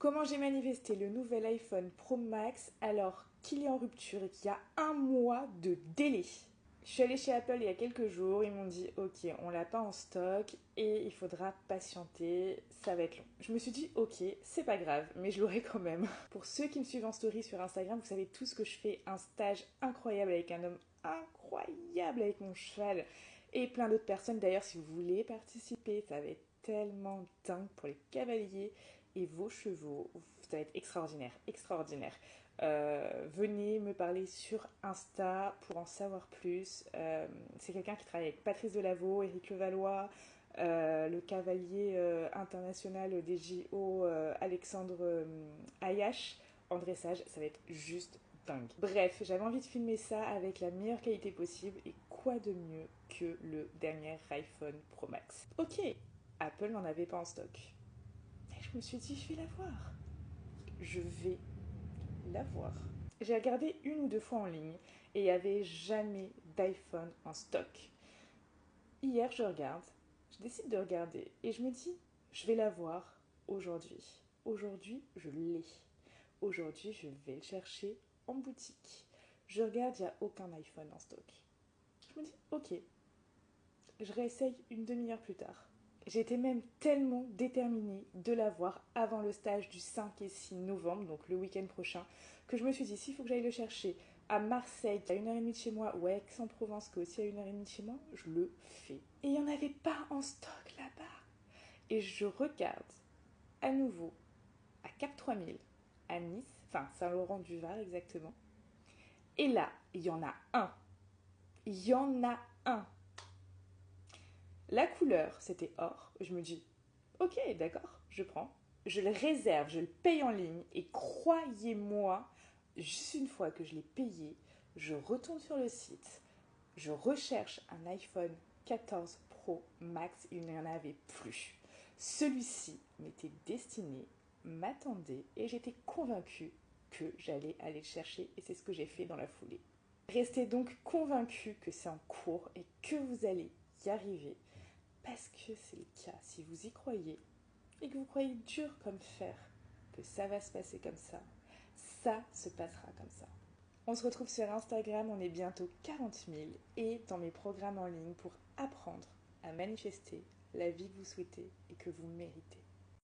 Comment j'ai manifesté le nouvel iPhone Pro Max alors qu'il est en rupture et qu'il y a un mois de délai? Je suis allée chez Apple il y a quelques jours, ils m'ont dit ok, on l'a pas en stock et il faudra patienter, ça va être long. Je me suis dit ok, c'est pas grave, mais je l'aurai quand même. Pour ceux qui me suivent en story sur Instagram, vous savez tous que je fais un stage incroyable avec un homme incroyable avec mon cheval et plein d'autres personnes. D'ailleurs, si vous voulez participer, ça va être tellement dingue pour les cavaliers et vos chevaux, ça va être extraordinaire, extraordinaire. Venez me parler sur Insta pour en savoir plus. C'est quelqu'un qui travaille avec Patrice Delaveau, Éric Levallois, le cavalier international des JO, Alexandre Ayache, en dressage. Ça va être juste dingue. Bref, j'avais envie de filmer ça avec la meilleure qualité possible et quoi de mieux que le dernier iPhone Pro Max. Ok, Apple n'en avait pas en stock. Et je me suis dit, je vais la voir. Je vais la voir. J'ai regardé une ou deux fois en ligne et il n'y avait jamais d'iPhone en stock. Hier, je décide de regarder et je me dis, je vais la voir aujourd'hui. Aujourd'hui, je l'ai. Aujourd'hui, je vais le chercher en boutique. Je regarde, il n'y a aucun iPhone en stock. Je me dis, ok, je réessaye une demi-heure plus tard. J'étais même tellement déterminée de l'avoir avant le stage du 5 et 6 novembre, donc le week-end prochain, que je me suis dit, s'il faut que j'aille le chercher à Marseille, qui est à 1h30 de chez moi, ou à Aix-en-Provence, qui est aussi à 1h30 de chez moi, je le fais. Et il n'y en avait pas en stock là-bas. Et je regarde à nouveau à Cap 3000, à Nice, enfin Saint-Laurent-du-Var exactement. Et là, il y en a un. Il y en a un. La couleur, c'était or. Je me dis, ok, d'accord, je prends. Je le réserve, je le paye en ligne. Et croyez-moi, juste une fois que je l'ai payé, je retourne sur le site. Je recherche un iPhone 14 Pro Max. Il n'y en avait plus. Celui-ci m'était destiné, m'attendait et j'étais convaincue que j'allais aller le chercher. Et c'est ce que j'ai fait dans la foulée. Restez donc convaincus que c'est en cours et que vous allez y arriver. Parce que c'est le cas, si vous y croyez, et que vous croyez dur comme fer, que ça va se passer comme ça se passera comme ça. On se retrouve sur Instagram, on est bientôt 40 000, et dans mes programmes en ligne pour apprendre à manifester la vie que vous souhaitez et que vous méritez.